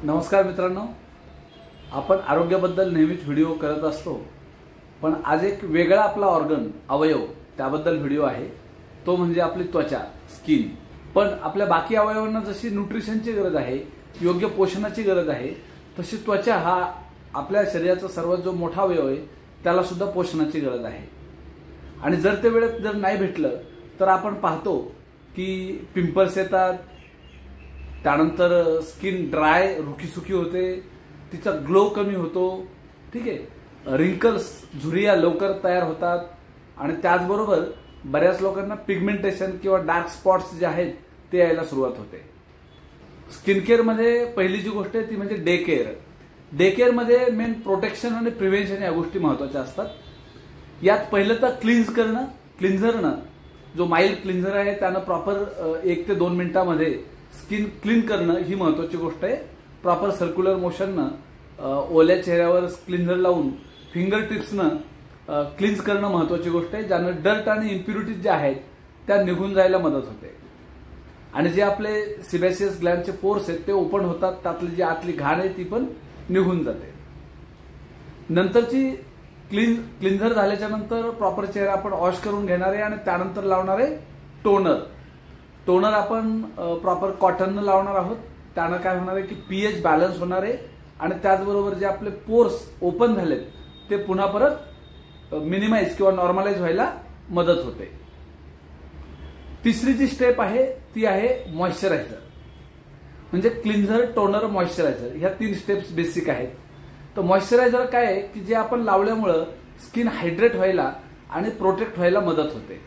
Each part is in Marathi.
नमस्कार मित्रांनो, आपण आरोग्याबद्दल नेहमीच व्हिडिओ करत असतो, पण आज एक वेगळा आपला ऑर्गन अवयव त्याबद्दल व्हिडिओ आहे। तो म्हणजे आपली त्वचा, स्किन। पण आपल्या बाकी अवयवांना जशी न्यूट्रिशनची गरज आहे, योग्य पोषणाची गरज आहे, तशी त्वचा हा आपल्या शरीराचा सर्वात जो मोठा अवयव आहे त्याला सुद्धा पोषणाची गरज आहे। आणि जर ते वेळेत जर नाही भेटलं तर आपण पाहतो की पिंपल्स येतात, त्यानंतर स्किन ड्राय रुखीसुखी होते, तिचा ग्लो कमी होतो, ठीक आहे, रिंकल्स झुरिया लवकर तयार होतात आणि त्याचबरोबर बऱ्याच लोकांना पिगमेंटेशन किंवा डार्क स्पॉट्स जे आहेत ते यायला सुरुवात होते। स्किन केअर मध्ये पहिली जी गोष्ट आहे ती म्हणजे डे केअर। डे केअर मध्ये मेन प्रोटेक्शन आणि प्रिव्हेन्शन या गोष्टी महत्त्वाच्या असतात। यात पहिलं तर क्लीन्स करणं, क्लिन्झरनं जो माइल्ड क्लिन्झर आहे त्यानं प्रॉपर 1 ते 2 मिनिटांमध्ये स्किन क्लीन करणं ही महत्त्वाची गोष्ट आहे। प्रॉपर सर्क्युलर मोशननं ओल्या चेहऱ्यावर क्लिन्झर लावून फिंगर टिप्सनं क्लीन्स करणं महत्त्वाची गोष्ट आहे, ज्यानं डर्ट आणि इम्प्युरिटीज ज्या आहेत त्या निघून जायला मदत होते आणि जे आपले सिबॅसियस ग्लँडचे पोर्स आहेत ते ओपन होतात, त्यातली जी आतली घाण आहे ती पण निघून जाते। नंतरची क्लिन्झर झाल्याच्या नंतर प्रॉपर चेहरा आपण वॉश करून घेणार आहे आणि त्यानंतर लावणार आहे टोनर आपण प्रॉपर कॉटननं लावणार आहोत। त्यानं काय होणार आहे की पीएच बॅलन्स होणार आहे आणि त्याचबरोबर जे आपले पोर्स ओपन झालेत ते पुन्हा परत मिनिमाइज किंवा नॉर्मलाइज व्हायला मदत होते। तिसरी जी स्टेप आहे ती आहे मॉइश्चरायझर, म्हणजे क्लिन्झर, टोनर, मॉइश्चरायझर ह्या 3 स्टेप्स बेसिक आहेत। तर मॉइश्चरायझर काय आहे की जे आपण लावल्यामुळं स्किन हायड्रेट व्हायला आणि प्रोटेक्ट व्हायला मदत होते।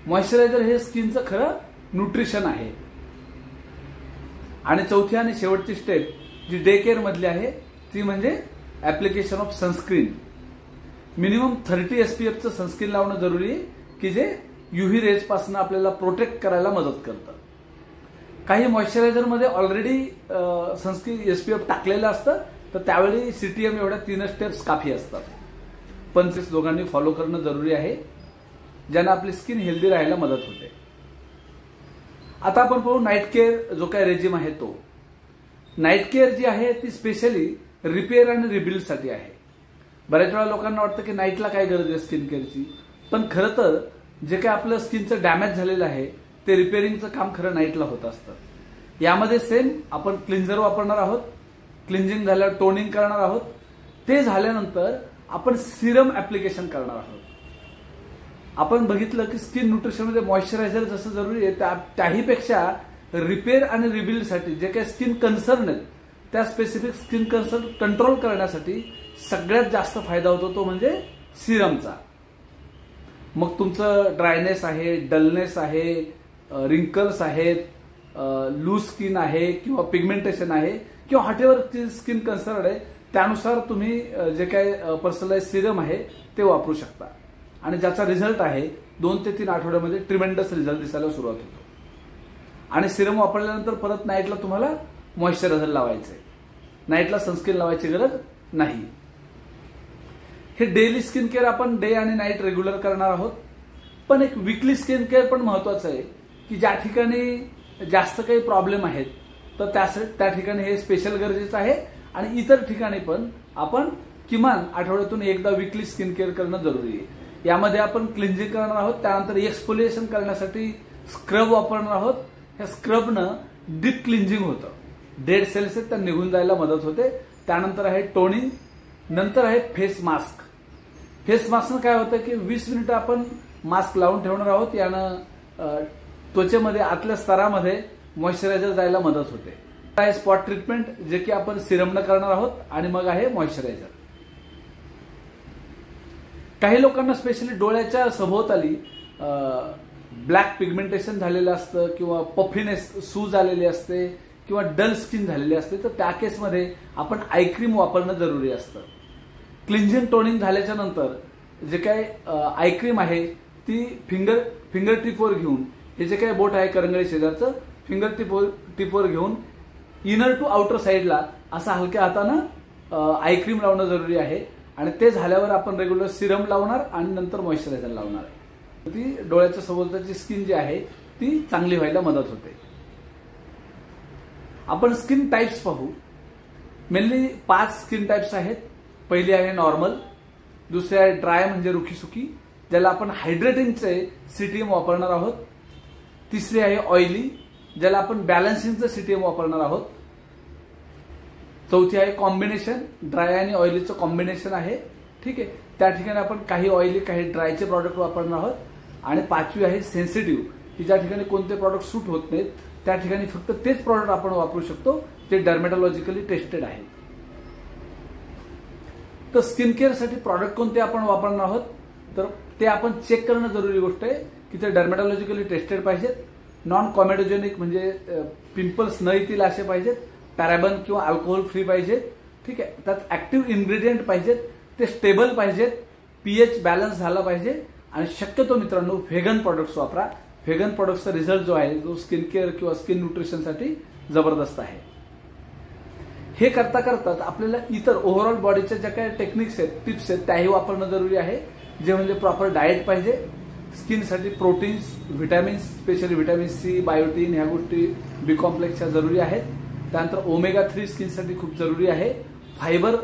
मॉइश्चरायझर हे स्किनचं खरं न्यूट्रिशन आहे। आणि चौथी आणि शेवटची स्टेप जी डे केअर मधली आहे ती म्हणजे application of sunscreen. Minimum 30 SPF sunscreen लावणं जरुरी आहे की जे UV रेज पासून आपल्याला प्रोटेक्ट करायला मदत करतं। काही मॉइश्चरायझर मध्ये ऑलरेडी सनस्क्रीन SPF टाकलेलं असतं, तर त्यावेळी CTM एवढ्या 3 स्टेप्स काफी असतात, पण ते दोघांनी फॉलो करणं जरुरी आहे, ज्यानं आपली स्किन हेल्दी राहायला मदत होते। आता आपण पाहू नाईट केअर जो काय रेजिम आहे तो। नाईट केअर जी आहे ती स्पेशली रिपेअर आणि रिबिल्डसाठी आहे। बऱ्याच वेळा लोकांना वाटतं की नाईटला काय गरज आहे स्किन केअरची, पण खरं तर जे काय आपलं स्किनचं डॅमेज झालेलं आहे ते रिपेअरिंगचं काम खरं नाईटला होत असतं। यामध्ये सेम आपण क्लिन्झर वापरणार आहोत, क्लिन्झिंग झाल्यावर टोनिंग करणार आहोत, ते झाल्यानंतर आपण सिरम ऍप्लिकेशन करणार आहोत। आपण बघितलं की स्किन न्यूट्रिशनमध्ये मॉइश्चरायझर जसं जरुरी आहे त्याहीपेक्षा रिपेअर आणि रिबिल्डसाठी जे काही स्किन कन्सर्न आहेत त्या स्पेसिफिक स्किन कन्सर्न कंट्रोल करण्यासाठी सगळ्यात जास्त फायदा होतो तो म्हणजे सिरमचा। मग तुमचं ड्रायनेस आहे, डलनेस आहे, रिंकल्स आहेत, लूज स्किन आहे किंवा पिगमेंटेशन आहे किंवा व्हॉटएव्हर स्किन कन्सर्न आहे, त्यानुसार तुम्ही जे काही पर्सनलाइज सिरम आहे ते वापरू शकता आणि ज्याचा रिझल्ट आहे 2 ते 3 आठवड्यामध्ये ट्रिमेंडस रिझल्ट दिसायला सुरुवात होतो। आणि सिरम वापरल्यानंतर परत नाईटला तुम्हाला मॉइश्चरायझर लावायचंय, नाईटला सनस्क्रीन लावायची गरज नाही। हे डेली स्किन केअर आपण डे आणि नाईट रेग्युलर करणार आहोत, पण एक वीकली स्किन केअर पण महत्वाचं आहे की ज्या ठिकाणी जास्त काही प्रॉब्लेम आहेत तर त्या ठिकाणी हे स्पेशल गरजेचं आहे आणि इतर ठिकाणी पण आपण किमान आठवड्यातून एकदा वीकली स्किन केअर करणं जरुरी आहे। यामध्ये आपण क्लिन्झिंग करणार आहोत, त्यानंतर एक्सफोलिएशन करण्यासाठी स्क्रब वापरणार आहोत। ह्या स्क्रबनं डीप क्लिन्झिंग होतं, डेड सेल्स आहेत त्या निघून जायला मदत होते। त्यानंतर आहे टोनिंग, नंतर आहे फेस मास्क। फेस मास्कनं काय होतं की 20 मिनिटं आपण मास्क लावून ठेवणार आहोत, यानं त्वचेमध्ये आतल्या स्तरामध्ये मॉइश्चरायझर जायला मदत होते। आहे स्पॉट ट्रीटमेंट जे की आपण सिरमनं करणार आहोत आणि मग आहे मॉइश्चरायझर। काही लोकांना स्पेशली डोळ्याच्या सभोवताली ब्लॅक पिगमेंटेशन झालेलं असतं किंवा पफिनेस, सूज आलेली असते किंवा डल स्किन झालेली असते, तर त्या केसमध्ये आपण आय क्रीम वापरणं जरुरी असतं। क्लिन्झिंग टोनिंग झाल्याच्या नंतर जे काय आय क्रीम आहे ती फिंगर टिपवर घेऊन, हे जे काही बोट आहे करंगळी शेजारचं, फिंगर टिपवर घेऊन इनर टू आउटर साईडला असा हलक्या हातानं आय क्रीम लावणं जरुरी आहे आणि ते झाल्यावर आपण रेग्युलर सिरम लावणार आणि नंतर मॉइश्चरायझर लावणार आहे। ती डोळ्याच्या सभोवताची स्किन जी आहे ती चांगली व्हायला मदत होते। आपण स्किन टाइप्स पाहू मेनली 5 स्किन टाइप्स आहेत. पहिली आहे नॉर्मल, दुसरी आहे ड्राय म्हणजे रुखीसुखी, ज्याला आपण हायड्रेटिंगचे सीटीएम वापरणार आहोत. तिसरी आहे ऑइली, ज्याला आपण बॅलन्सिंगचं सीटीएम वापरणार आहोत. चौथी आहे कॉम्बिनेशन, ड्राय आणि ऑइलीचं कॉम्बिनेशन आहे. ठीक आहे, त्या ठिकाणी आपण काही ऑइली काही ड्रायचे प्रॉडक्ट वापरणार आहोत. आणि पाचवी आहे सेन्सिटिव्ह, की ज्या ठिकाणी कोणते प्रॉडक्ट सूट होत नाहीत त्या ठिकाणी फक्त तेच प्रॉडक्ट आपण वापरू शकतो जे डर्मेटॉलॉजिकली टेस्टेड आहेत. तर स्किन केअरसाठी प्रॉडक्ट कोणते आपण वापरणार आहोत तर ते आपण चेक करणं जरुरी गोष्ट आहे की ते डर्मेटॉलॉजिकली टेस्टेड पाहिजेत, नॉन कॉमेडोजेनिक म्हणजे पिंपल्स न येतील असे पाहिजेत, पॅराबन किंवा अल्कोहोल फ्री पाहिजेत. ठीक आहे, त्यात ऍक्टिव्ह इन्ग्रेडियंट पाहिजेत, ते स्टेबल पाहिजेत, पीएच बॅलन्स झाला पाहिजे. आणि शक्यतो मित्रांनो व्हेगन प्रॉडक्ट्स वापरा. व्हेगन प्रॉडक्टचा रिझल्ट जो आहे तो स्किन केअर किंवा स्किन न्यूट्रिशनसाठी जबरदस्त आहे. हे करता करताच आपल्याला इतर ओव्हरऑल बॉडीच्या ज्या काही टेक्निक्स आहेत, टिप्स आहेत त्याही वापरणं जरुरी आहे. जे म्हणजे प्रॉपर डाएट पाहिजे, स्किनसाठी proteins, vitamins, specially vitamin C, biotin ह्या गोष्टी बी कॉम्प्लेक्सच्या जरुरी आहेत. त्यानंतर ओमेगा 3 स्किनसाठी खूप जरुरी आहे. फायबर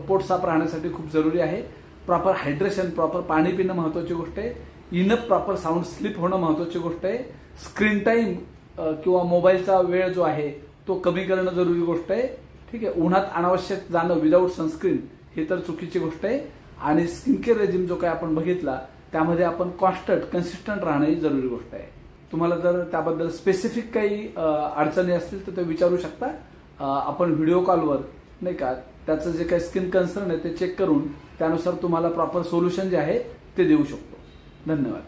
पोट साफ राहण्यासाठी खूप जरुरी आहे. प्रॉपर हायड्रेशन, प्रॉपर पाणी पिणं महत्वाची गोष्ट आहे. इनफ प्रॉपर साऊंड स्लीप होणं महत्वाची गोष्ट आहे. स्क्रीन टाइम किंवा मोबाईलचा वेळ जो आहे तो कमी करणं जरुरी गोष्ट आहे. ठीक आहे, उन्हात अनावश्यक जाणं विदाऊट सनस्क्रीन हे तर चुकीची गोष्ट आहे. आणि स्किन केअर रेजिम जो काय आपण बघितला त्यामध्ये आपण कन्सिस्टंट राहणं ही जरुरी गोष्ट आहे. तुम्हाला जर त्याबद्दल स्पेसिफिक काही अडचणी असतील तर ते विचारू शकता. आपण व्हिडिओ कॉलवर नाही का त्याचं जे काही स्किन कन्सर्न आहे ते चेक करून त्यानुसार तुम्हाला प्रॉपर सोल्युशन जे आहे ते देऊ शकतो. धन्यवाद.